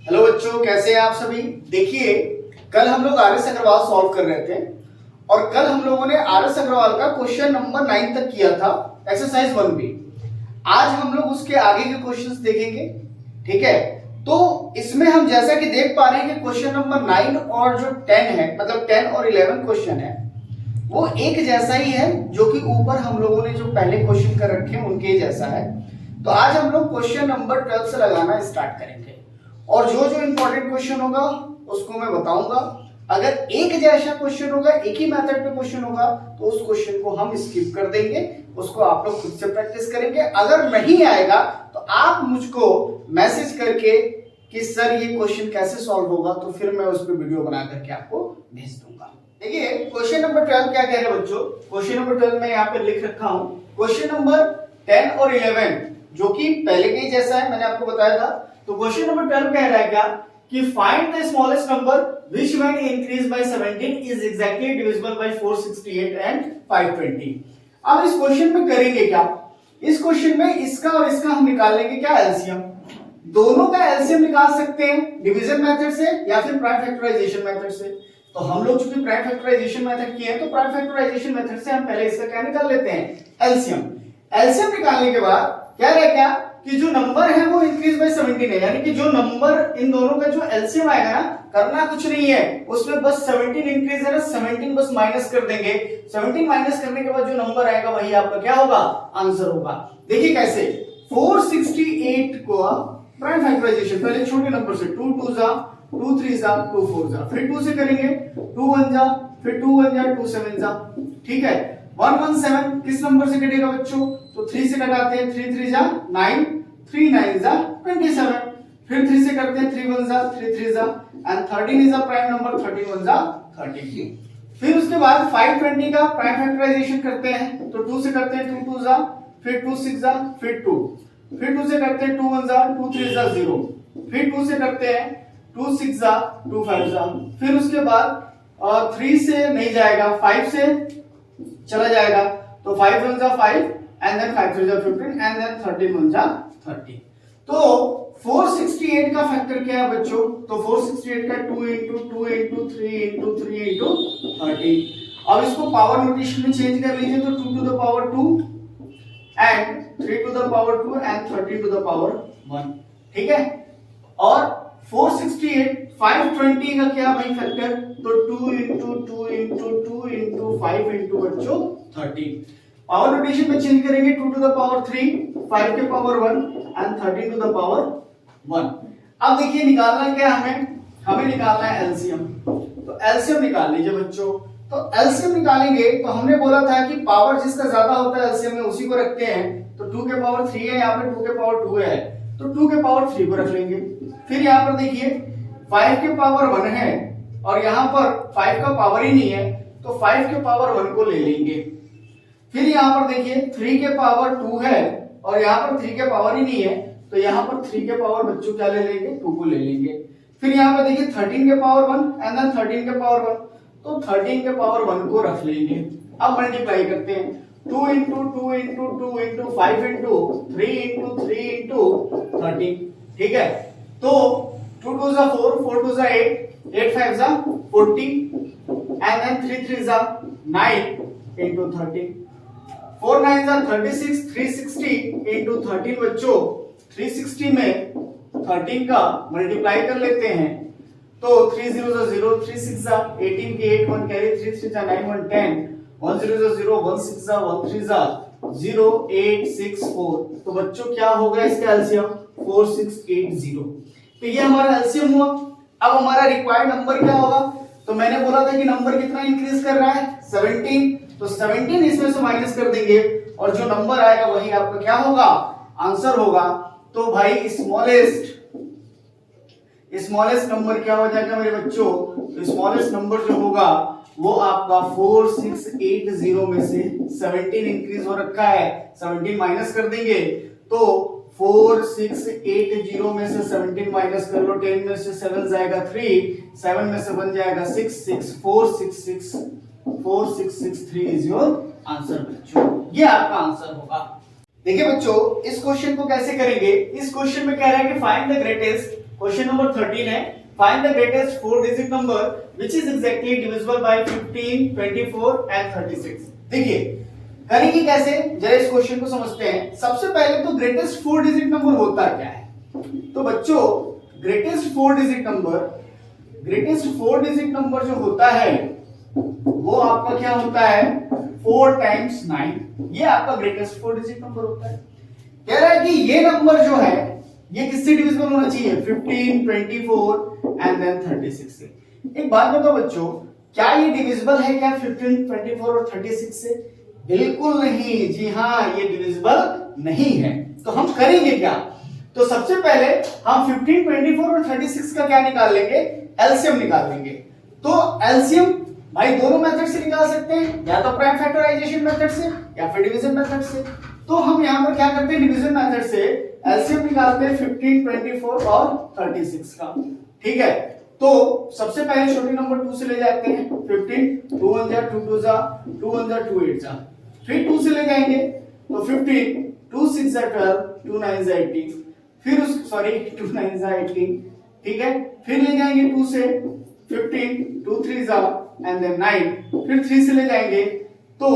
Hello बच्चों, कैसे हैं आप सभी। देखिए, कल हम लोग आर एस अग्रवाल सॉल्व कर रहे थे और कल हम लोगों ने आर एस अग्रवाल का क्वेश्चन नंबर 9 तक किया था, एक्सरसाइज 1B। आज हम लोग उसके आगे के क्वेश्चंस देखेंगे, ठीक है। तो इसमें हम जैसा कि देख पा रहे हैं कि क्वेश्चन नंबर 9 और जो 10 है, मतलब 10 और 11 क्वेश्चन है, वो एक जैसा ही है, जो कि ऊपर हम लोगों ने जो पहले क्वेश्चन कर रखे हैं उनके जैसा है। तो आज हम लोग क्वेश्चन नंबर 12 से लगाना स्टार्ट करेंगे और जो जो इंपॉर्टेंट क्वेश्चन होगा उसको मैं बताऊंगा। अगर एक जैसा क्वेश्चन होगा, एक ही मेथड पे क्वेश्चन होगा, तो उस क्वेश्चन को हम स्किप कर देंगे, उसको आप लोग खुद से प्रैक्टिस करेंगे। अगर नहीं आएगा तो आप मुझको मैसेज करके कि सर ये क्वेश्चन कैसे सॉल्व होगा, तो फिर मैं उस पर वीडियो बना करके आपको भेज दूंगा। देखिए, क्वेश्चन नंबर 12 क्या कह रहे हैं बच्चों। क्वेश्चन नंबर 12 में यहाँ पे लिख रखा हूं क्वेश्चन नंबर 10 और 11, जो कि पहले के ही जैसा है, मैंने आपको बताया था। तो क्वेश्चन नंबर 12 कह रहा है क्या कि find the smallest number which when increase by 17 is exactly divisible by 468 and 520। अब इस क्वेश्चन में करेंगे क्या, इस क्वेश्चन में इसका और इसका हम निकाल लेंगे क्या, एलसीएम। दोनों का एलसीएम निकाल सकते हैं डिवीजन मेथड से या फिर प्राइम फैक्टराइजेशन मेथड से। तो हम लोग चूंकि प्राइम फैक्टराइजेशन मेथड किए हैं, तो प्राइम फैक्टराइजेशन मेथड से हम पहले इसका क्या निकाल लेते हैं, एलसीएम। एलसीएम निकालने के बाद क्या रहेगा कि जो नंबर है वो इंक्रीज बाय 17 है, यानी कि जो नंबर इन दोनों का जो एलसीएम आएगा ना, करना कुछ नहीं है, उसमें बस 17 इंक्रीज है ना, 17 बस माइनस कर देंगे। 17 माइनस करने के बाद जो नंबर आएगा वही आपका क्या होगा, आंसर होगा। देखिए कैसे, 468 को प्राइम फैक्टराइजेशन पहले छोटे नंबर से 2 2 जा 2 3 जा 2 4 जा, फिर 2 से करेंगे 2 1 जा, फिर 2 1 जा 2 7 जा, ठीक है। 117 किस नंबर से कटेगा बच्चों, तो 3 से कटाते हैं, 3 3 जा 9, 3 9 जा 27, फिर 3 से करते हैं, 3 1 जा 3 3 जा, and 13 is a prime number, 13 1 जा 13। फिर उसके बाद 520 का प्राइम फैक्टराइजेशन करते हैं, तो 2 से करते हैं, 2 2 जा, फिर 2 6 जा, फिर 2, फिर 2 से करते हैं, 2 1 जा 2 3 जा 0, फिर 2 से करते हैं, 2 6 जा 2 5 जा, फिर उसके बाद 3 से नहीं जाएगा, 5 से चला जाएगा, तो 5 1 जा 5 एंड देन 5 3 जा 15 एंड देन 13 1 जा 30। तो 468 का फैक्टर क्या है बच्चों, तो 468 का 2 into 2 into 3 into 3 into 30। अब इसको पावर नोटेशन में चेंज कर लीजिए, तो 2 to the power 2 and 3 to the power 2 and 13 to the power 1, ठीक है। और 468 520 का क्या भाई फैक्टर, तो 2 into 2 into 2 into 5 into बच्चों 30। पावर नोटेशन में चेंज करेंगे, 2 to the power 3, 5 के power 1 and 13 to the power 1। अब देखिए निकालना है क्या हमें निकालना है एलसीएम। तो एलसीएम निकाल लीजिए बच्चों। तो एलसीएम निकालेंगे, तो हमने बोला था कि पावर जिसका ज्यादा होता है एलसीएम में उसी को रखते हैं। तो 2 के पावर 3 है, यहाँ पे 2 के पावर 2 है, तो 2 के पावर 3 को रख लेंगे। फिर यहाँ पर देखिए 5 के पावर 1 है और यहाँ पर 5 का पावर ही नहीं है, तो 5 के पावर 1 को ले लेंगे। फिर यहाँ पर देखिए 3 के पावर 2 है और यहाँ पर 3 के पावर ही नहीं है, तो यहाँ पर 3 के पावर बच्चों क्या ले लेंगे, 2 को ले लेंगे। फिर यहाँ पर देखिए 13 के पावर 1 एंड देन 13 के पावर 1, तो 13 के पावर 1 को रख लेंगे। अब मल्टीप्लाई करते हैं, 2 into 2 into 2 into 5 into 3 into 3 into 13, ठीक है। तो 2 2 जा 4, 4 2 जा 8, 8 5 जा 40 and then 3 3 जा 9 into 13, 4 9 जा 36, 360 into 13 बच्चों। 360 में 13 का मल्टीप्लाई कर लेते हैं, तो 3 0 जा 0, 3 6 जा 18 के 8 1 कैरी, 3 3 जा 9 1 10, 1 0 जा 0, 1 6 जा 1 3 जा 0 8 6 4। तो बच्चों क्या होगा इसका एलसीएम, 4680। तो ये हमारा एलसीएम हुआ। अब हमारा रिक्वायर्ड नंबर क्या होगा, तो मैंने बोला था कि नंबर कितना इंक्रीज कर रहा है, 17, तो 17 इसमें से माइनस कर देंगे और जो नंबर आएगा वही आपका क्या होगा, आंसर होगा। तो भाई स्मॉलेस्ट नंबर क्या हो जाएगा मेरे बच्चों, तो स्मॉलेस्ट नंबर जो होगा वो आपका 4680 में से 17 इंक्रीज हो रखा है, 17 माइनस कर देंगे, तो 4680 में से 17 माइनस कर लो, 10 में से 7 जाएगा 3, 7 में से 1 जाएगा 6, 6 4663 इज योर आंसर बच्चों। ये आपका आंसर होगा। देखिए बच्चों, इस क्वेश्चन को कैसे करेंगे, इस क्वेश्चन में कह रहा है कि find the greatest question number 13 है, find the greatest 4 digit number which is exactly divisible by 15, 24 and 36। देखिए करेंगे कैसे, जरा इस क्वेश्चन को समझते हैं। सबसे पहले तो ग्रेटेस्ट 4 डिजिट नंबर होता क्या है। तो बच्चों ग्रेटेस्ट 4 डिजिट नंबर जो होता है वो आपका क्या होता है, 4 टाइम्स 9, ये आपका ग्रेटेस्ट 4 डिजिट नंबर होता है। कह रहा है कि ये नंबर जो है ये किससे डिविजिबल होना चाहिए, 15, 24 एंड देन 36 से। एक बात बताओ बच्चों, क्या ये डिविजिबल है क्या 15, 24 और 36 से? बिल्कुल नहीं, जी हाँ ये डिविजिबल नहीं है। तो हम करेंगे क्या, तो सबसे पहले हम 15, 24 और 36 का क्या निकाल लेंगे, एलसीएम निकाल लेंगे। तो एलसीएम भाई दोनों मेथड से निकाल सकते हैं, या तो प्राइम फैक्टराइजेशन मेथड से या फिर डिवीजन मेथड से। तो हम यहां पर क्या करते हैं, डिवीजन मेथड से एलसीएम निकालते हैं 15, 24 और 36 का। ठीक है, तो सबसे पहले छोटे नंबर 2 से ले जाते हैं, 15, 2 1 जा 2 2 जा 2 1 जा 2 8 जा, फिर 2 से ले जाएंगे तो 15, 2 6 जा 12, 2 9 जा 18, फिर उस सॉरी 2 9 जा 18। ठीक है, फिर ले जाएंगे 2 से 15, 2 3 जा एंड देन 9, फिर 3 से ले जाएंगे तो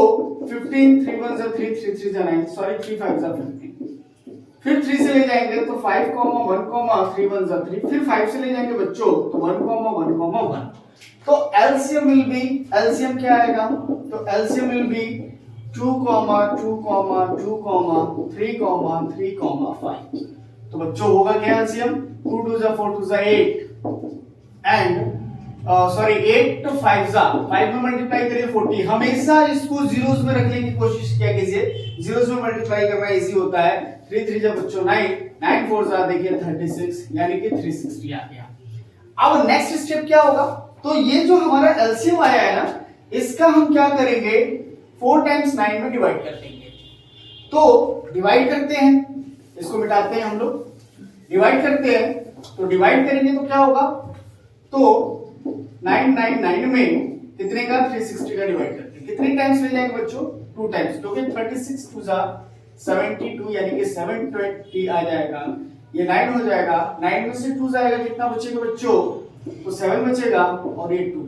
15, 3 1 जा 3, 3 3 जा 9, सॉरी 3 5 जा 15, फिर 3 से ले जाएंगे तो 5, 1, 3 1 जा 3, फिर 5 से ले जाएंगे बच्चों तो 1, 1, 1। तो एलसीएम विल बी, एलसीएम क्या आएगा, तो एलसीएम विल बी 2, 2, 2, 3, 3, 5। तो बच्चों होगा क्या एलसीएम, 2 2 जा 4 2 जा 8 एंड सॉरी 8 तो 5 जा 5 में मल्टीप्लाई करिए 40। हमेशा इसको जीरोस में रखने की कोशिश किया कीजिए, जीरोस में मल्टीप्लाई करना इजी होता है। 3 3 जा बच्चों 9, 9 4 जा देखिए 36, यानी कि 360 आ गया। अब नेक्स्ट स्टेप क्या होगा, तो ये जो हमारा एलसीएम आया है ना, इसका हम क्या करेंगे, 4 टाइम्स 9 में डिवाइड कर देंगे। तो डिवाइड करते हैं, इसको मिटाते हैं हम लोग, डिवाइड करते हैं तो डिवाइड करेंगे तो क्या होगा, तो 9 में कितने का, 360 का डिवाइड करते हैं। कितने टाइम्स ले जाएंगे बच्चों, 2 टाइम्स, क्योंकि 36 2 जा 72 यानी कि 720 आ जाएगा, ये 9 हो जाएगा, 9 में से 2 जाएगा कितना बचेगा बच्चों, तो 7 बचेगा और ये 2।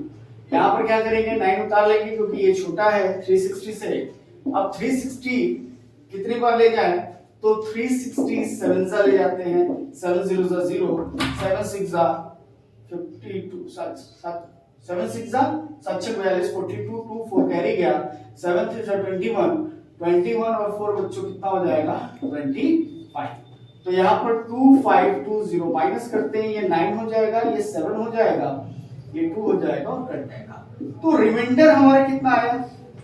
यहाँ पर क्या करेंगे, 9 उतार लेंगे क्योंकि ये छोटा है 360 से। अब 360 कितने बार ले जाए, तो 360 7 जा ले जाते हैं, 7 0 जा 0, 7 6 जा 52, 7 6 जा 7 6 42, 42, 2 4 कैरी गया, 7 3 जा 21 और 4 बच्चों कितना हो जाएगा, 25। तो यहाँ पर 2 5 2 0 माइनस करते हैं, ये 9 हो जाएगा, ये 7 हो जाएगा, ये 2 हो जाएगा और कट जाएगा। तो रिमाइंडर हमारा कितना आया,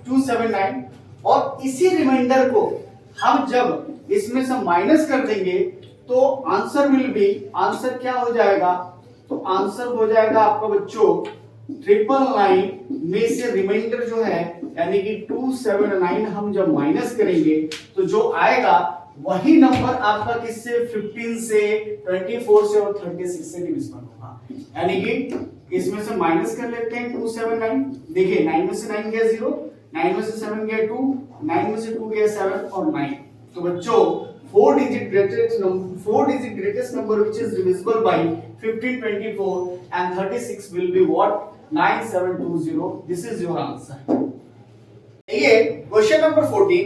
279। और इसी रिमाइंडर को हम जब इसमें से माइनस कर देंगे तो आंसर विल बी, आंसर क्या हो जाएगा, तो आंसर हो जाएगा आपका बच्चों 999 में से रिमाइंडर जो है यानी कि 279 हम जब माइनस करेंगे तो जो आएगा वही नंबर आपका किससे, 15 से, 24 से और 36 से डिविजिबल होगा। यानी कि इसमें से माइनस कर लेते हैं 279, देखिए 9 में से 9 गया 0, 9 में से 7 गया 2, 9 में से 2 गया 7 और 9। तो बच्चों 4 digit greatest number which is divisible by 15, 24 and 36 will be what, 9720. This is your answer. ये क्वेश्चन नंबर 14,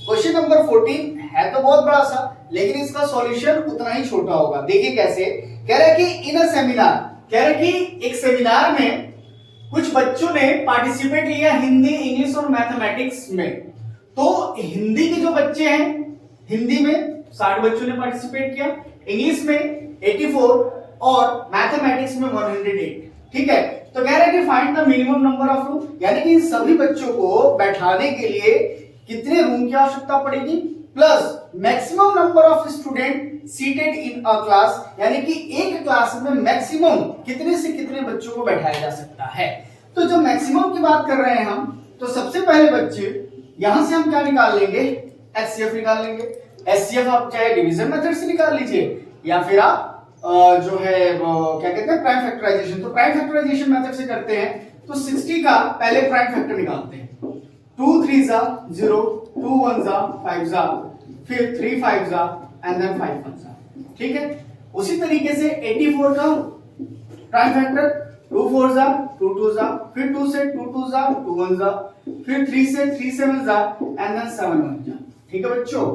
क्वेश्चन नंबर 14 है तो बहुत बड़ा सा, लेकिन इसका सॉल्यूशन उतना ही छोटा होगा। देखिए कैसे, कह रहा है कि इन अ सेमिनार, कह रहा है कि एक सेमिनार में कुछ बच्चों ने पार्टिसिपेट लिया हिंदी, इंग्लिश और मैथमेटिक्स में। तो हिंदी के जो बच्चे हैं, हिंदी में 60 बच्चों ने पार्टिसिपेट किया, इंग्लिश में 84 और मैथमेटिक्स में 108। ठीक है, तो कह रहा है कि find the minimum number of room, यानी कि सभी बच्चों को बैठाने के लिए कितने रूम की आवश्यकता पड़ेगी, plus maximum number of student seated in a class, यानी कि एक क्लास में मैक्सिमम कितने से कितने बच्चों को बैठाया जा सकता है। तो जब मैक्सिमम की बात कर रहे हैं हम, तो सबसे पहले बच्चे यहां से हम क्या निकाल लेंगे, एचसीएफ निकाल लेंगे। एचसीएफ आप चाहे डिवीजन मेथड से निकाल लीजिए या फिर आप जो है क्या कहते हैं प्राइम फैक्टराइजेशन, तो प्राइम फैक्टराइजेशन मेथड से करते हैं। तो 60 का पहले प्राइम फैक्टर निकालते हैं, 2 3 जा 0, 2 1 जा 5 जा, फिर 3 5 जा एंड देन 5 1 जा। ठीक है, उसी तरीके से 84 का प्राइम फैक्टर 2 4 जा 2 2 जा, फिर 2 से 2 2 जा 2 1 जा, फिर 3 से 3 7 जा एंड देन 7 1 जा। ठीक है बच्चों,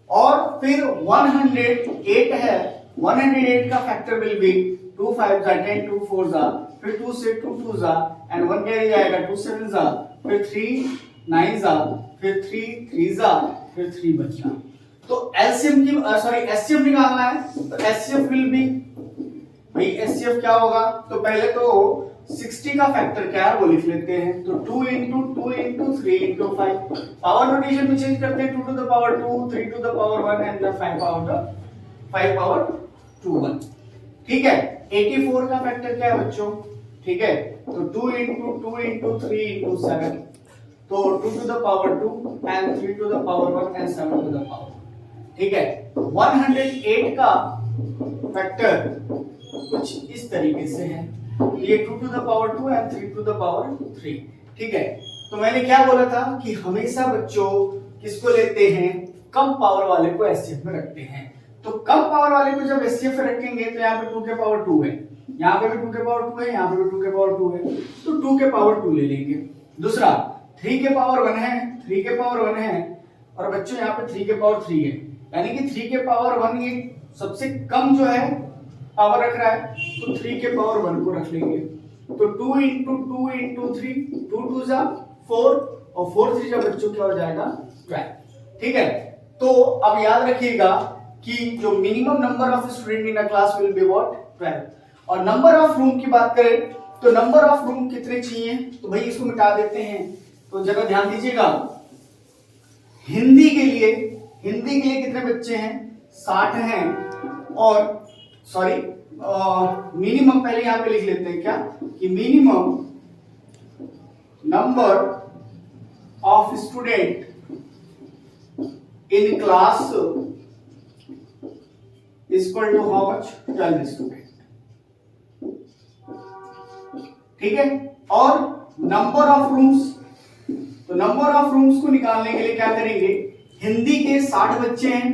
और फिर 108 है, 108 का फैक्टर विल बी 2 5 जा 10 2 4 जा, फिर 2 से 2 2 जा एंड 1 कैरी जाएगा 2 7 जा, फिर 3 9 जा, फिर 3 3 जा, फिर 3 बचा। तो एलसीएम की सॉरी एचसीएफ निकालना है, तो एचसीएफ विल बी, भाई एचसीएफ क्या होगा, तो पहले तो 60 का फैक्टर क्या है वो लिख लेते हैं, तो 2 into 2 into 3 into 5, power notation में चेंज करते हैं, 2 to the power 2 3 to the power 1 and then 5 power 2 1। ठीक है, 84 का फैक्टर क्या है बच्चों, ठीक है, तो 2 into 2 into 3 into 7, तो 2 to the power 2 and 3 to the power 1 and 7 to the power। ठीक है, 108 का फैक्टर कुछ इस तरीके से है, ये 2 to the power 2 and 3 to the power 3। ठीक है, तो मैंने क्या बोला था कि हमेशा बच्चों किसको लेते हैं, कम पावर वाले को एचसीएफ में रखते हैं। तो कम पावर वाले को जब एचसीएफ में रखेंगे तो यहाँ पे 2 के पावर 2 है, यहाँ पे भी 2 के पावर 2 है, यहाँ पे भी 2 के पावर 2 है, तो 2 के पावर 2 ले लेंगे। दूसरा 3 के पावर 1 है, 3 के पावर 1 है, और बच्चों यहाँ पे 3 के पावर 3 है, यानी कि 3 के पावर 1 ये सबसे कम जो है पावर रख रहा है, तो 3 के पावर 1 को रख लेंगे, तो 2 into 2 into 3 2 2 जा 4 और 4 3 जा बच्चों क्या हो जाएगा 12। ठीक है, तो अब याद रखिएगा कि जो minimum number of student in a class will be what 12। और नंबर ऑफ रूम की बात करें तो नंबर ऑफ रूम कितने चाहिए, तो भाई इसको मिटा देते हैं, तो जगह ध्यान दीजिएगा, हिंदी के लिए कितने बच्चे हैं 60 हैं, और सॉरी मिनिमम पहले यहां पे लिख लेते हैं क्या कि minimum number of student in class equal to how much 12 student. ठीक है, और नंबर ऑफ रूम्स, तो नंबर ऑफ रूम्स को निकालने के लिए क्या करेंगे, हिंदी के 60 बच्चे हैं,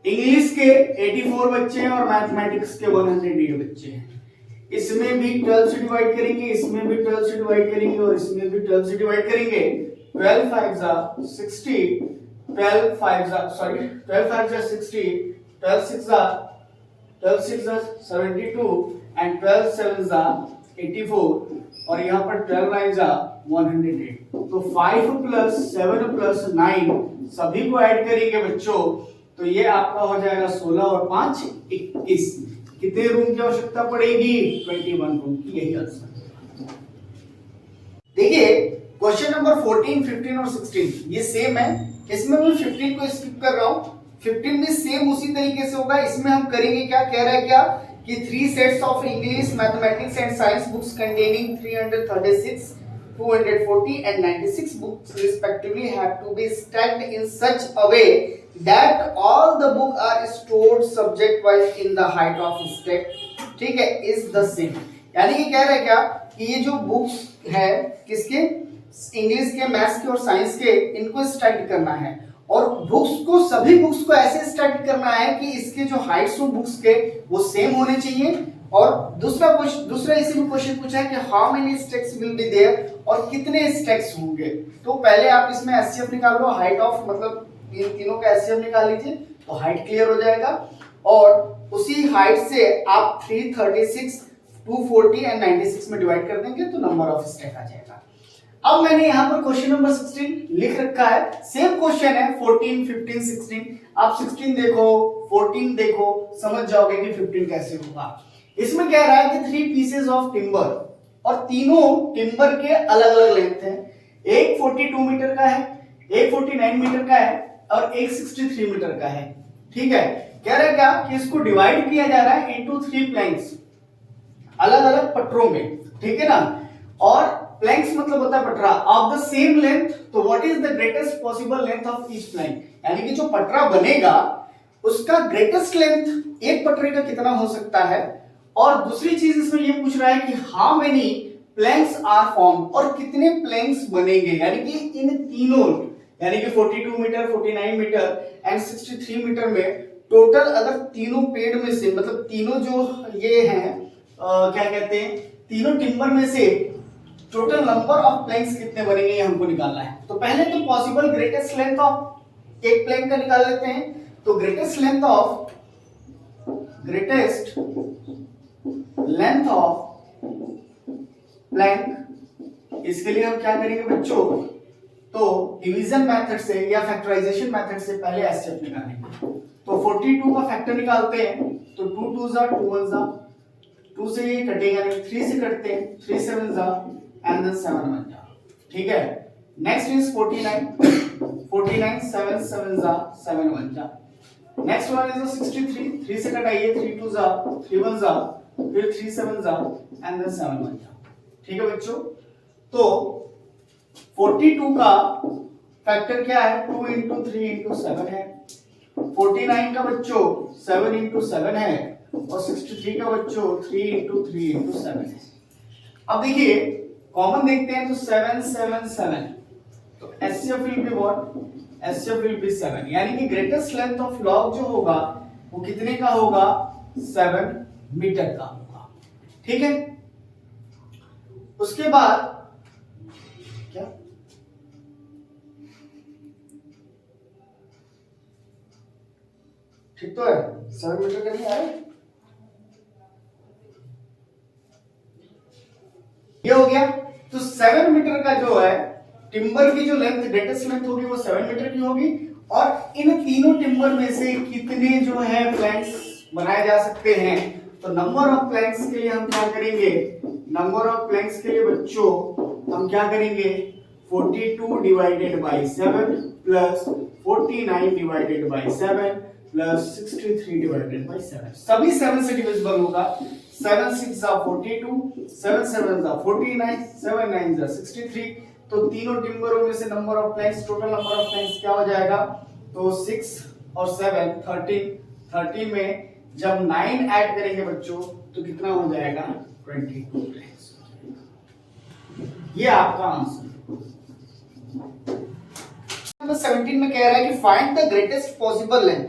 इंग्लिश के 84 बच्चे हैं और मैथमेटिक्स के 108 बच्चे हैं। इसमें भी 12 से डिवाइड करेंगे, इसमें भी 12 से डिवाइड करेंगे और इसमें भी 12 से डिवाइड करेंगे। 12 5 जा 60, 12 5 जा 60, 12 6 जा 72 एंड 12 7 जा 84 और यहाँ पर 12 9 जा 108। तो 5 प्लस 7 प्लस 9 सभी को ऐड करेंगे बच्चों, तो ये आपका हो जाएगा 16 और 5 21। कितने रूम की आवश्यकता पड़ेगी 21 रूम की, यही आंसर। देखिए क्वेश्चन नंबर 14 15 और 16 ये सेम है, इसमें मैं 15 को स्किप कर रहा हूं, 15 में सेम उसी तरीके से होगा। इसमें हम करेंगे क्या, कह रहा है क्या कि 3 sets of English mathematics and science books containing 336 240 and 96 books respectively have to be stacked in such a way that all the books are stored subject wise in the height of stack, ठीक है, is the same। यानी कि कह रहा है क्या कि ये जो बुक्स है किसके, इंग्लिश के, मैथ्स के और साइंस के, इनको स्टैक करना है और बुक्स को, सभी बुक्स को ऐसे स्टैक करना है कि इसके जो हाइट्स हो बुक्स के वो सेम होने चाहिए। और दूसरा इसी में क्वेश्चन पूछा है कि how many stacks will be there, और कितने स्टैक्स होंगे। तो पहले आप इसमें एचसीएफ निकाल लो, हाइट ऑफ मतलब इन तीनों का एचसीएफ निकाल लीजिए तो हाइट क्लियर हो जाएगा, और उसी हाइट से आप 336 240 एंड 96 में डिवाइड कर देंगे तो नंबर ऑफ स्टैक आ जाएगा। अब मैंने यहाँ पर क्वेश्चन नंबर 16 लिख रखा है, सेम क्वेश्चन है 14 15 16। आप 16 देखो 14 देखो, समझ जाओगे कि 15 कैसे होगा। इसमें कह रहा है कि 3 पीसेस ऑफ टिम्बर, और तीनों टिम्बर के अलग अलग लेंथ हैं, एक 42 मीटर का है, एक 49 मीटर का है और एक 63 मीटर का है। ठीक है, कह रहा है क्या कि इसको डिवाइड किया जा रहा है इनटू 3 प्लैंक्स, अलग अलग पटरों में, ठीक है ना। और प्लैंक्स मतलब होता है पटरा ऑफ द सेम लेंथ, तो what is the greatest possible length of each plank, यानी कि जो पटरा बनेगा उसका ग्रेटेस्ट लेंथ एक पटरे का कितना हो सकता है। और दूसरी चीज इसमें ये पूछ रहा है कि how many planks are form, और कितने प्लैंक्स बनेंगे, यानी कि इन तीनों, यानी कि 42 मीटर 49 मीटर एंड 63 मीटर में टोटल अगर तीनों पेड़ में से, मतलब तीनों जो ये हैं क्या कहते हैं, तीनों टिम्बर में से टोटल नंबर ऑफ प्लैंक्स कितने बनेंगे ये हमको निकालना है। तो पहले तो पॉसिबल ग्रेटेस्ट लेंथ ऑफ एक प्लैंक का निकाल लेते हैं। तो ग्रेटेस्ट लेंथ ऑफ प्लैंक, इसके लिए हम क्या करेंगे बच्चों, तो डिवीजन मेथड से या फैक्टराइजेशन मेथड से पहले एसएफ निकालेंगे। तो 42 का फैक्टर निकालते हैं, तो 2 2 जा 2 1 जा, 2 से ये कटेगा नहीं, 3 से कटते हैं, 3 7 जा एंड देन 7 1 जा। ठीक है, नेक्स्ट इज 49 7 7 जा 7 1 जा। नेक्स्ट वन इज 63, 3 से कटाइए, 3 2 जा 3 1 जा, फिर 3 7 जा एंड देन 7 1 जा। ठीक है बच्चों, तो 42 का फैक्टर क्या है, 2 into 3 into 7 है। 49 का बच्चों 7 into 7 है, और 63 का बच्चों 3 into 3 into 7 है। अब देखिए कॉमन देखते हैं, तो 7 7 7, तो HCF will be what, HCF will be 7, यानी कि ग्रेटेस्ट लेंथ ऑफ लॉग जो होगा वो कितने का होगा, 7 मीटर का होगा। ठीक है, उसके बाद क्या, ठीक तो है, 7 मीटर का नहीं आया, ये हो गया। तो 7 मीटर का जो है टिम्बर की जो लेंथ, ग्रेटेस्ट लेंथ होगी वो 7 मीटर की होगी। और इन तीनों टिम्बर में से कितने जो है प्लैंक्स बनाए जा सकते हैं, तो नंबर ऑफ प्लैंक्स के लिए हम क्या करेंगे, नंबर ऑफ प्लैंक्स के लिए बच्चों हम क्या करेंगे, 42 divided by 7 plus 49 divided by 7 plus 63 divided by 7, सभी 7 से डिविजिबल होगा। 7 6 जा 42, 7 7 जा 49, 7 9 जा 63। तो तीनों टिम्बरों में से number of Planck's, total number of Planck's क्या हो जाएगा, तो 6 और 7 13 में जब 9 ऐड करेंगे बच्चों तो कितना हो जाएगा, 22 प्लैंक्स। ये आपका आंसर। नंबर 17 में कह रहा है कि find the greatest possible length.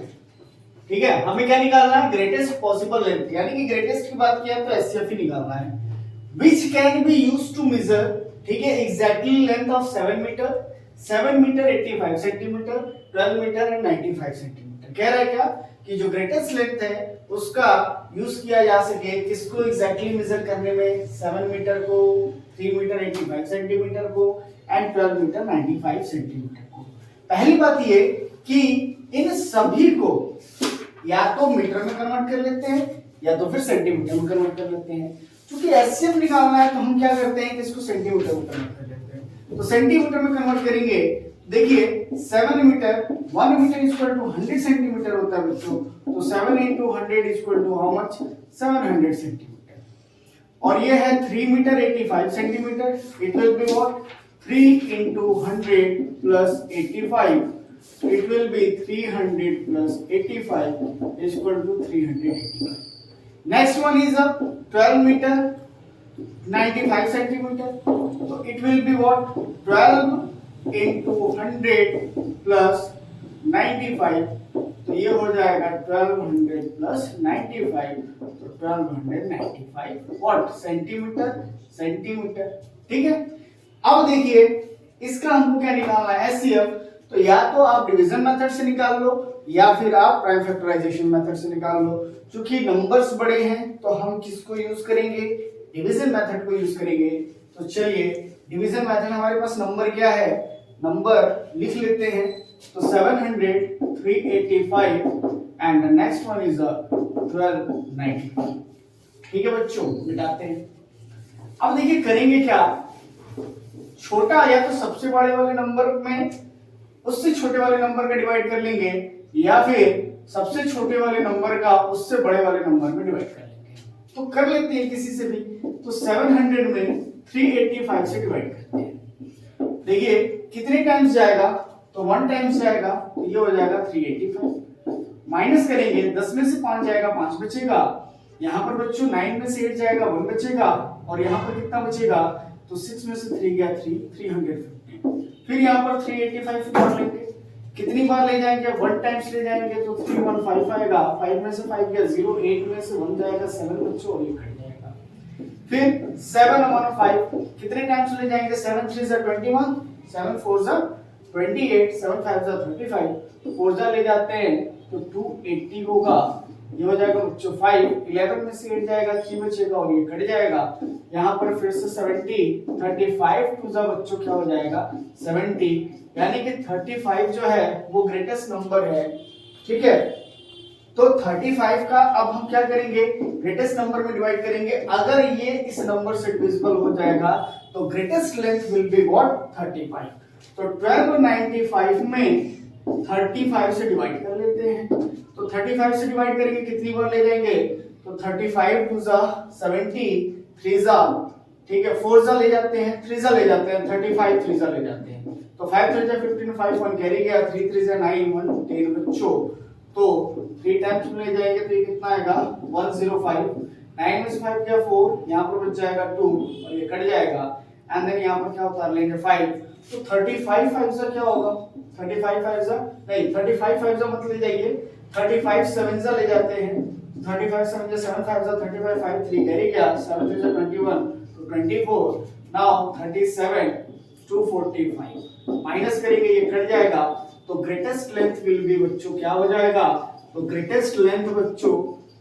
ठीक है, हमें क्या निकालना है, ग्रेटेस्ट पॉसिबल लेंथ, यानी कि ग्रेटेस्ट की बात किया तो एचसीएफ ही निकालना है, which can be used to measure. ठीक है, exactly length of 7 metre, 7 metre 85 centimetre, 12 metre and 95 centimetre. कह रहा है क्या कि जो ग्रेटेस्ट लेंथ है उसका यूज किया जा सके, किसको एग्जैक्टली मेजर करने में, 7 मीटर को, 3 मीटर 85 सेंटीमीटर को एंड 12 मीटर 95 सेंटीमीटर को। पहली बात ये कि इन सभी को या तो मीटर में कन्वर्ट कर लेते हैं या तो फिर सेंटीमीटर में कन्वर्ट कर लेते हैं। क्योंकि एचसीएफ निकालना है तो हम क्या करते हैं कि इसको सेंटीमीटर में कन्वर्ट कर लेते हैं। तो सेंटीमीटर में कन्वर्ट करेंगे, देखिए 7 metre 1 metre equal to 100 centimetre होता है बच्चों, तो 7 into 100 equal to how much, 700 centimetre. और ये है 3 metre 85 centimetre, it will be what, 3 into 100 plus 85, it will be 300 plus 85 is equal to 385. Next one is a 12 meter 95 centimeter, so it will be what, 12 into 100 plus 95, तो ये हो जाएगा 1200 plus 95, तो 1295 what, centimetre. ठीक है, अब देखिए इसका हमको क्या निकालना है, एचसीएफ। तो या तो आप डिवीजन मेथड से निकाल लो या फिर आप प्राइम फैक्टराइजेशन मेथड से निकाल लो। क्योंकि नंबर्स बड़े हैं तो हम किसको यूज करेंगे, डिवीजन मेथड को यूज करेंगे। तो चलिए डिवीजन मेथड, हमारे पास नंबर क्या है, नंबर लिख लेते हैं। तो 700 385 and the next one is 1295। ठीक है बच्चों, मिटाते हैं। अब देखिए करेंगे क्या, छोटा या तो सबसे बड़े वाले नंबर में उससे छोटे वाले नंबर का डिवाइड कर लेंगे, या फिर सबसे छोटे वाले नंबर का उससे बड़े वाले नंबर में डिवाइड कर लेंगे। तो कर लेते हैं किसी से भी। तो 700 में 385 से डिवाइड करते हैं। देखिए कितने टाइम्स जाएगा, तो 1 टाइम्स जाएगा, तो ये हो जाएगा 385। माइनस करेंगे, 10 में से 5 जाएगा, 5 बचेगा। यहाँ पर बच्चों 9 में से 8 जाएगा, 1 बचेगा। और यहाँ पर कितना बचेगा, तो 6 में से 3 गया 3, 350। फिर यहाँ पर 385 जोड़ लेंगे, कितनी बार ले जाएंगे, 1 टाइम्स ले जाएंगे तो 315 आएगा, 5 में से 5 गया 0, 8 में से 1 जाएगा 7 बच्चों और ये कट जाएगा। फिर 7 अपॉन 5 कितने टाइम्स ले जाएंगे, 7 3 जा 21, 7 4 जा 28, 7 5 जा 35, 4 जा ले जाते हैं तो 280 होगा, ये हो जाएगा बच्चों 5, 11 में से 8 जाएगा 3 बचेगा और ये कट जाएगा। यहाँ पर फिर से 70, 35 टू जा बच्चों क्या हो जाएगा 70, यानी कि 35 जो है वो ग्रेटेस्ट नंबर है, ठीक है। तो 35 का अब हम क्या करेंगे, ग्रेटेस्ट नंबर में डिवाइड करेंगे। अगर ये इस नंबर से डिविजिबल हो जाएगा तो greatest length will be what 35। तो 1295 में 35 से डिवाइड कर लेते हैं। तो 35 से डिवाइड करेंगे कितनी बार ले जाएंगे, तो 35 टू जा 70, 3 जा, ठीक है 4 जा ले जाते हैं, 3 जा ले जाते हैं, 35 3 जा ले जाते हैं तो 5 3 जा 15, 5 1 कैरी गया, 3 3 जा 9, 1 10 बच्चों। तो 3 टाइम्स में ले जाएंगे तो ये कितना आएगा 105, 9 में से 5 गया 4, यहाँ पर बच जाएगा 2 और ये कट जाएगा एंड देन यहाँ पर क्या उतार लेंगे 5। तो 35 5 जा क्या होगा, 35 5 जा नहीं 35 5 जा मत ले जाइए, 35 7 जा ले जाते हैं, 35 7 जा 7 5 जा 35 5 3 कैरी गया, 7 3 जा 21 तो 24, नाउ 37 245 माइनस करेंगे ये कट जाएगा। तो ग्रेटेस्ट लेंथ विल बी बच्चों क्या हो जाएगा, तो ग्रेटेस्ट लेंथ बच्चों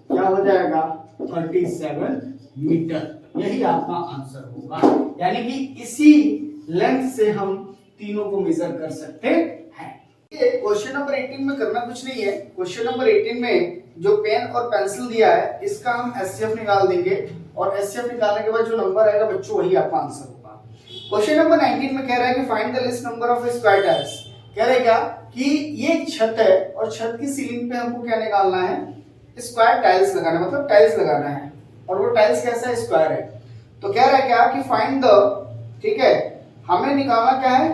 क्या हो जाएगा 37 मीटर, यही आपका आंसर होगा। यानी कि इसी लेंथ से हम तीनों को मेजर कर सकते हैं। क्वेश्चन नंबर 18 में करना कुछ नहीं है। क्वेश्चन नंबर 18 में जो पेन और पेंसिल दिया है इसका हम एचसीएफ निकाल देंगे और एचसीएफ निकालने के बाद जो नंबर आएगा बच्चों वही आपका आंसर होगा। क्वेश्चन नंबर 19 में कह रहा है कि find the list number of square tiles. कह रहे क्या कि ये एक छत है और छत की सीलिंग पे हमको क्या निकालना है, स्क्वायर टाइल्स लगाना, मतलब टाइल्स लगाना है और वो टाइल्स कैसा है, स्क्वायर है। तो कह रहा है क्या कि फाइंड द, ठीक है हमें निकालना क्या है,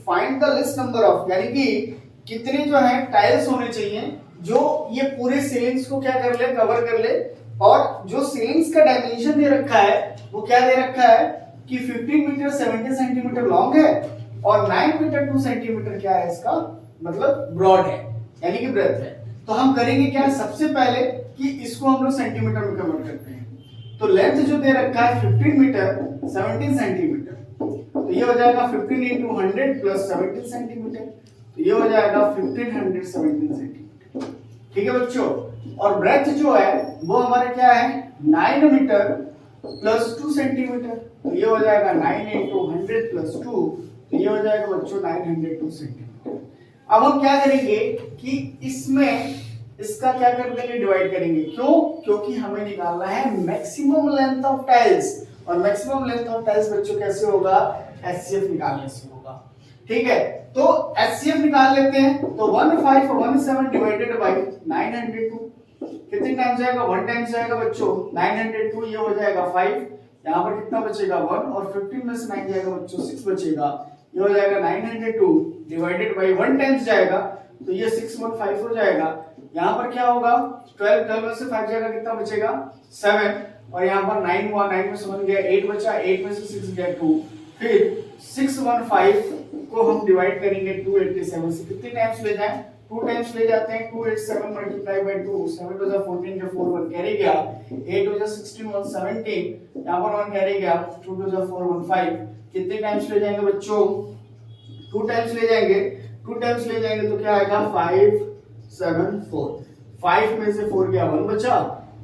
find the list number of, यानी कि कितने जो है टाइल्स होने चाहिए जो ये पूरे सीलिंग्स को क्या कर ले, कवर कर ले। और जो सीलिंग्स का डायमेंशन दे रखा है वो क्या दे रखा है कि 15 मीटर 70 सेंटीमीटर लॉन्ग है और 9 मीटर 2 सेंटीमीटर क्या है इसका मतलब ब्रॉड है, यानी कि ब्रेथ है। तो हम करेंगे क्या, सबसे पहले कि इसको हम लोग सेंटीमीटर में कन्वर्ट करते हैं। तो लेंथ जो दे रखा है 15 मीटर 17 सेंटीमीटर, तो ये हो जाएगा 15 into 100 प्लस 17 सेंटीमीटर, तो ये हो जाएगा 1517 सेंटीमीटर, ठीक है बच्चों। और ब्रेथ जो है वो हमारे क्या है 9 मीटर प्लस 2 सेंटीमीटर, तो ये हो जाएगा 9 into 100 प्लस 2, तो ये हो जाएगा बच्चों 902 सेंटीमीटर। अब हम क्या करेंगे कि इसमें इसका क्या कर देंगे, डिवाइड करेंगे। क्यों, क्योंकि हमें निकालना है मैक्सिमम लेंथ ऑफ टाइल्स और मैक्सिमम लेंथ ऑफ टाइल्स बच्चों कैसे होगा, एचसीएफ निकालने से होगा, ठीक है। तो एचसीएफ निकाल लेते हैं। तो 1517 डिवाइडेड बाय 902 कितने टाइम्स जाएगा, 1 टाइम्स जाएगा बच्चों 902, ये हो जाएगा 5, यहाँ पर कितना बचेगा 1 और 15 में से 9 जाएगा बच्चों 6 बचेगा, ये हो जाएगा 902 डिवाइडेड बाय 1 टाइम्स जाएगा तो ये 615 हो जाएगा। यहाँ पर क्या होगा 12 में से 5 जाएगा कितना बचेगा 7 और यहाँ पर 9 हुआ, 9 में से 1 गया 8 बचा, 8 में से 6 गया 2, फिर 615 को हम डिवाइड करेंगे 287 से, कितने टाइम्स ले जाएं 2 टाइम्स ले जाते हैं, 287 मल्टीप्लाई बाय 2, 7 टू द 14 के 4 1 कैरी गया, 8 टू द 16 1 17, यहाँ पर 1 कैरी गया, 2 टू द 4 1 5, कितने टाइम्स ले जाएंगे बच्चों 2 टाइम्स ले जाएंगे, 2 टाइम्स ले जाएंगे तो क्या आएगा 5 7 4, 5 में से 4 गया 1 बचा,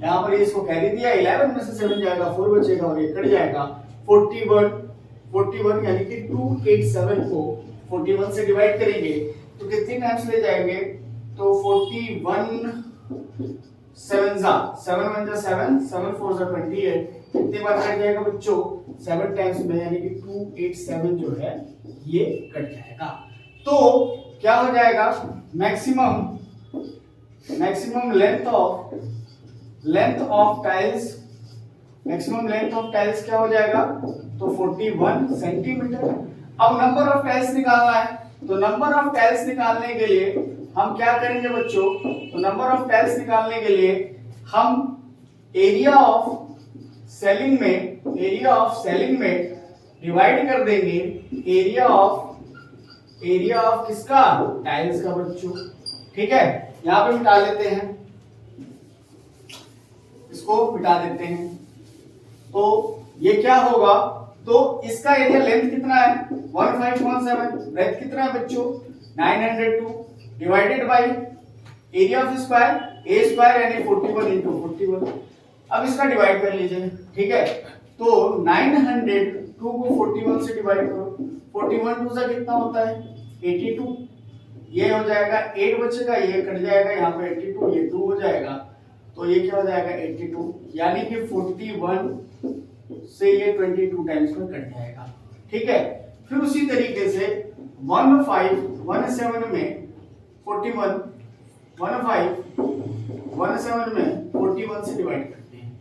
यहाँ पर इसको कैरी दिया, 11 में से 7 जाएगा 4 बचेगा और ये कट जाएगा 41 यानी कि 287 को 41 से डिवाइड करेंगे तो कितने टाइम्स ले जाएंगे, तो 41 7 जा 7 1 जा 7 7 4 जा 28, कितने बार कट जाएगा बच्चों 7 टाइम्स में, यानी कि 287 जो है ये कट जाएगा। तो क्या हो जाएगा maximum length of tiles, maximum length of tiles क्या हो जाएगा, तो 41 सेंटीमीटर। अब नंबर ऑफ टाइल्स निकालना है, तो नंबर ऑफ टाइल्स निकालने के लिए हम क्या करेंगे बच्चों, तो नंबर ऑफ टाइल्स निकालने के लिए हम एरिया ऑफ सेलिंग में डिवाइड कर देंगे एरिया ऑफ एरिया ऑफ किसका, टाइल्स का बच्चों। ठीक है, यहां पे मिटा लेते हैं, इसको मिटा देते हैं। तो ये क्या होगा, तो इसका एरिया लेंथ कितना है 1517, ब्रेथ कितना है बच्चों 902 divided by area of square A square यानी 41 into 41। अब इसका डिवाइड कर लीजिए। ठीक है, तो 902 को 41 से डिवाइड करो, 41 टू से कितना होता है 82, ये हो जाएगा 8 बचेगा, ये कट जाएगा यहाँ पे 82, ये 2 हो जाएगा, तो ये क्या हो जाएगा 82, यानी कि 41 से ये 22 टाइम्स में कट जाएगा। ठीक है, फिर उसी तरीके से 1517 में 41 1517 में 41 से डिवाइड करते हैं।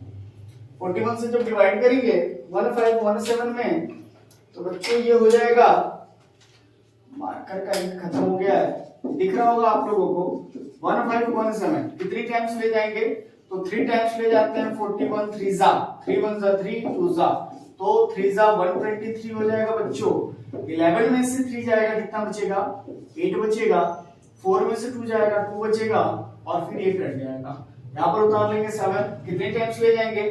41 से जब डिवाइड करेंगे 1517 में, तो बच्चों ये हो जाएगा, मार्कर का इंक खत्म हो गया है, दिख रहा होगा आप लोगों को, 1517 कितनी टाइम्स ले जाएंगे, तो 3 टाइम्स ले जाते हैं, 41 3 जा 3 1 जा 3 2 जा, तो 3 जा 123 हो जाएगा बच्चों। 11 में से 3 जाएगा, कितना बचेगा 8 बचेगा, 4 में से 2 जाएगा 2 बचेगा, और फिर ये कट जाएगा। यहाँ पर उतार लेंगे 7, कितने टाइम्स ले जाएंगे,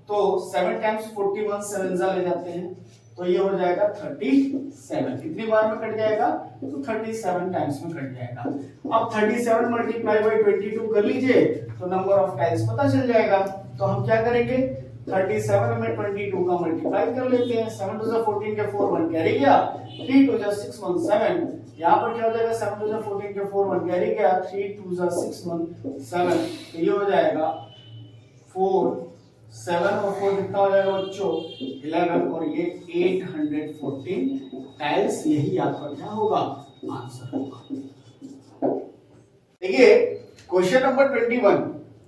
तो 7 टाइम्स 41 7 जा ले जाते हैं, तो ये हो जाएगा 37, कितनी बार में कट जाएगा, तो 37 टाइम्स में कट जाएगा। अब 37 मल्टीप्लाई बाय 22 कर लीजिए, तो नंबर ऑफ टाइम्स पता चल जाएगा। तो हम क्या करेंगे, 37 में 22 का मल्टीप्लाई कर लेते हैं, 7 टू 14 के 4 1 कैरी गया, 3 टू 6 1 7, यहाँ पर क्या हो जाएगा 7 टू 14 के 4 1 कैरी गया, 3 टू 6 1 7, तो ये हो जाएगा 4 7 और 4 कितना हो जाएगा बच्चों 11, और ये 814 टाइल्स, यही आपका क्या होगा आंसर होगा। देखिए क्वेश्चन नंबर 21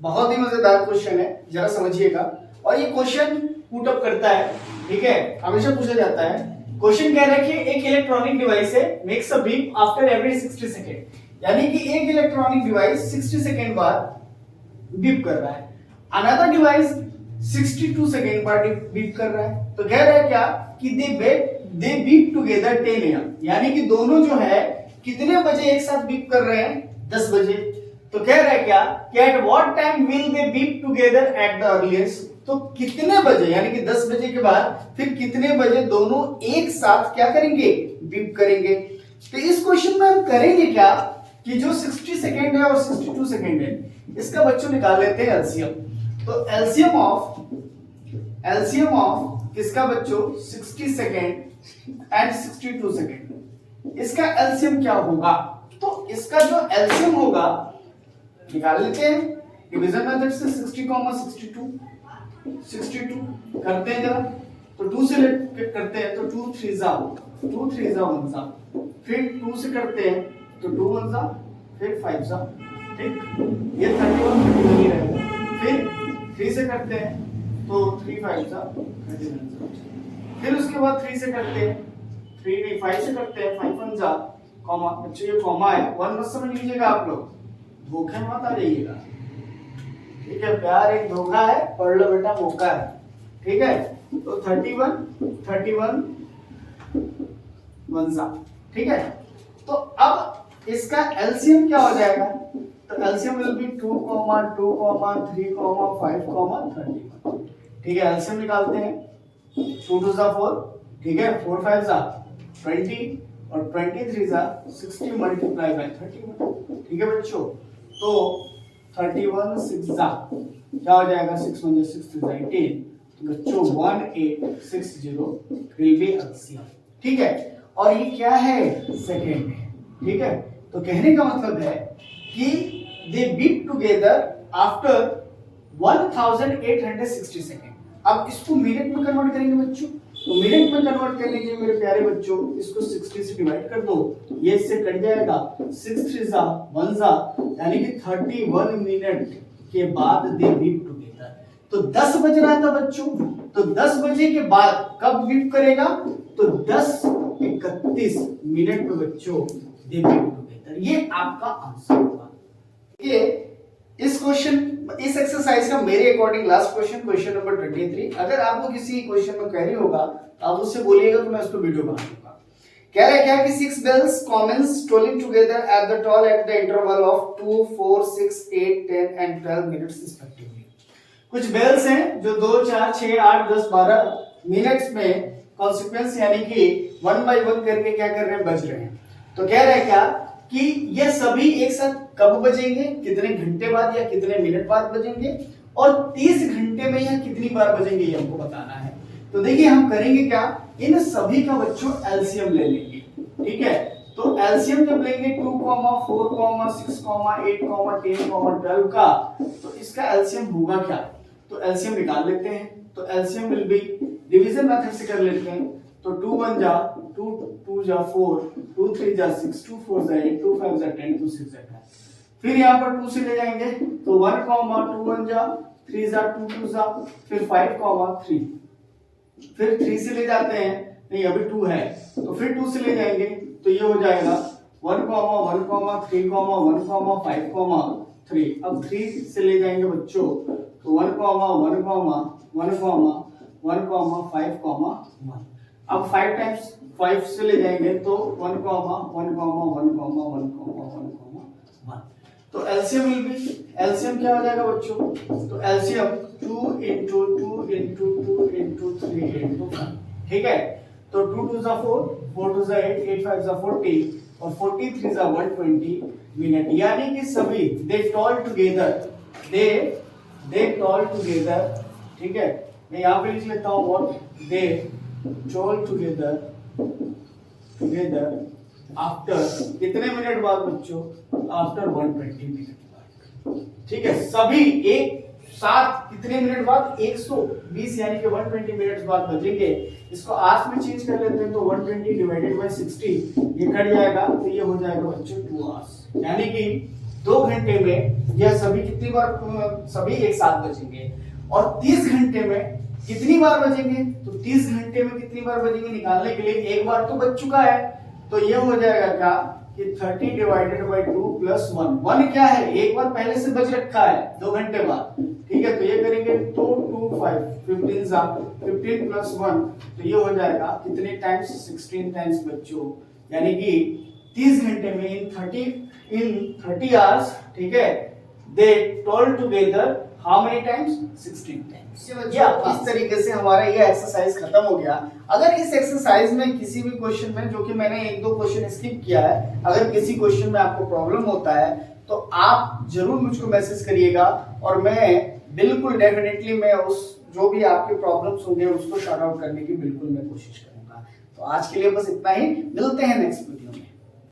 बहुत ही मजेदार क्वेश्चन है, जरा समझिएगा। और ये क्वेश्चन पुट अप करता है, ठीक है, हमेशा पूछा जाता है। क्वेश्चन कह रहा है कि एक इलेक्ट्रॉनिक डिवाइस है makes a beep after every 60 second, यानी कि एक इलेक्ट्रॉनिक डिवाइस 60 सेकंड बाद बीप कर रहा है, अनदर डिवाइस 62 सेकंड बाद बीप कर रहा है। तो कह रहा है क्या कि दे बीप टुगेदर 10 AM, यानी कि दोनों जो है कितने बजे एक साथ बीप कर रहे हैं 10 बजे। तो कह रहा है क्या कि at what time will they beep together at the earliest, तो कितने बजे यानी कि 10 बजे के बाद फिर कितने बजे दोनों एक साथ क्या करेंगे बीप करेंगे। तो इस क्वेश्चन में हम करेंगे क्या कि जो 60 सेकंड है और 62 सेकंड है इसका बच्चों निकाल लेते हैं एलसीएम। तो एलसीएम ऑफ किसका बच्चों 60 सेकंड एंड 62 सेकंड, इसका एलसीएम क्या होगा। तो इसका जो एलसीएम होगा निकाल लेते हैं डिवीजन मेथड से, 60, 62 करते हैं जरा, तो 2 से करते हैं तो 2 3 जा 1 जा, फिर 2 से करते हैं तो 2 1 जा, फिर 5 जा, ठीक, ये 31 ही रहेगा। फिर 3 से करते हैं तो 3 5 जा 39 जा, फिर उसके बाद 3 से करते हैं 3 नहीं 5 से करते हैं 5 1 जा, कॉमा, बच्चों ये कॉमा है 1 मत समझ लीजिएगा आप लोग, धोखे मत आ जाइएगा, ठीक है, प्यार एक धोखा है, पढ़ लो बेटा मौका है, ठीक है। तो 31 1 ठीक है। तो अब इसका एलसीएम क्या हो जाएगा, तो एलसीएम विल बी 2, 2, 3, 5, 31, ठीक है। एलसीएम निकालते हैं 2 2 जा 4, ठीक है, 4 5 जा 20 और 23 जा 60 मल्टीप्लाई बाय 31, ठीक है बच्चों। तो 31 6 जा क्या हो जाएगा 6 1 6 3 18, तो बच्चों 1860 विल बी एलसीएम, ठीक है। और ये क्या है सेकंड है, ठीक है। तो कहने का मतलब है कि दे बीप टुगेदर आफ्टर 1860 सेकंड। अब इसको मिनट में कन्वर्ट करेंगे बच्चों, तो मिनट में कन्वर्ट करने के लिए मेरे प्यारे बच्चों इसको 60 से डिवाइड कर दो, ये इससे कट जाएगा, 6 3 जा 1 जा, यानी कि 31 मिनट के बाद दे बीप टुगेदर। तो 10 बज रहा था बच्चों, तो 10 बजे के बाद कब बीप करेगा, तो 10:31 मिनट में बच्चों दे बीप टुगेदर। ये आपका आंसर होगा। ये इस क्वेश्चन इस एक्सरसाइज का मेरे अकॉर्डिंग लास्ट क्वेश्चन नंबर 23। अगर आपको किसी क्वेश्चन में क्वेरी होगा तो आप मुझसे बोलिएगा तो मैं उसको वीडियो बना दूंगा। कह रहे क्या कि 6 bells commence tolling together at the toll at the interval of 2, 4, 6, 8, 10 and 12 minutes respectively. कुछ बेल्स हैं जो 2, 4, 6, 8, 10, 12 मिनट्स में कॉन्सिक्वेंस यानी कि 1 by 1 करके क्या कर रहे हैं, बज रहे हैं। तो कह रहे हैं क्या कि ये सभी एक साथ कब बजेंगे, कितने घंटे बाद या कितने मिनट बाद बजेंगे, और 30 घंटे में यह कितनी बार बजेंगे ये हमको बताना है। तो देखिए हम करेंगे क्या, इन सभी का बच्चों एलसीएम ले लेंगे। ठीक है, तो एलसीएम जब लेंगे 2, 4, 6, 8, 10, 12 का, तो इसका एलसीएम होगा क्या, तो एलसीएम निकाल लेते हैं। तो LCM will be, division method से कर लेते हैं। तो 2 1 जा 2, 2 जा 4, 2 3 जा 6, 2 4 जा 8, 2 5 जा 10, 2 6 जा 10। फिर यहाँ पर 2 से ले जाएंगे तो 1, 2 1 जा 3 जा 2 2 जा, फिर 5, 3, फिर 3 से ले जाते हैं, नहीं अभी 2 है, तो फिर 2 से ले जाएंगे तो ये हो जाएगा 1, 1, 3, 1, 5, 3। अब 3 से ले जाएंगे बच्चों तो 1, 1, 5, 1। अब 5 टाइम्स 5 से ले जाएंगे तो 1, 1, 1। तो एलसीएम विल बी, एलसीएम क्या हो जाएगा बच्चों, तो LCM 2 into 2 into 2 into 3 into 5। ठीक है, तो 2 2 जा 4, 4 2 जा 8, 8 5 जा 40 और 43 जा 120 मिनट, यानी कि सभी दे टॉल टुगेदर। ठीक है, मैं यहाँ पे लिख लेता हूँ what they toll together after कितने मिनट बाद बच्चों, आफ्टर 120 मिनट बाद। ठीक है, सभी एक साथ कितने मिनट बाद, 120 यानी कि 120 मिनट्स बाद बजेंगे। इसको आवर्स में चेंज कर लेते हैं तो 120 डिवाइडेड बाय 60 ये कट जाएगा, तो ये हो जाएगा बच्चों 2 आवर्स, यानी कि 2 घंटे में यह सभी कितनी बार, सभी एक साथ बजेंगे। और 30 घंटे में कितनी बार बजेंगे, तो 30 घंटे में कितनी बार बजेंगे निकालने के लिए एक बार तो बज चुका है, तो ये हो जाएगा क्या कि 30 डिवाइडेड बाय 2 प्लस 1। 1 क्या है, एक बार पहले से बज रखा है 2 घंटे बाद। ठीक है, तो ये करेंगे 2 2 5 15 जा 15 प्लस 1, तो ये हो जाएगा कितने टाइम्स, 16 टाइम्स बच्चों, यानी कि 30 घंटे में इन 30 आवर्स। ठीक है, they toll together how many times, 16 times. इस तरीके से हमारा ये एक्सरसाइज खत्म हो गया। अगर इस एक्सरसाइज में किसी भी क्वेश्चन में, जो कि मैंने 1-2 क्वेश्चन स्किप किया है, अगर किसी क्वेश्चन में आपको प्रॉब्लम होता है तो आप जरूर मुझको मैसेज करिएगा, और मैं बिल्कुल डेफिनेटली मैं उस जो भी आपके प्रॉब्लम्स होंगे उसको शॉर्ट आउट करने की बिल्कुल मैं कोशिश करूंगा। तो आज के लिए बस इतना ही, मिलते हैं नेक्स्ट वीडियो।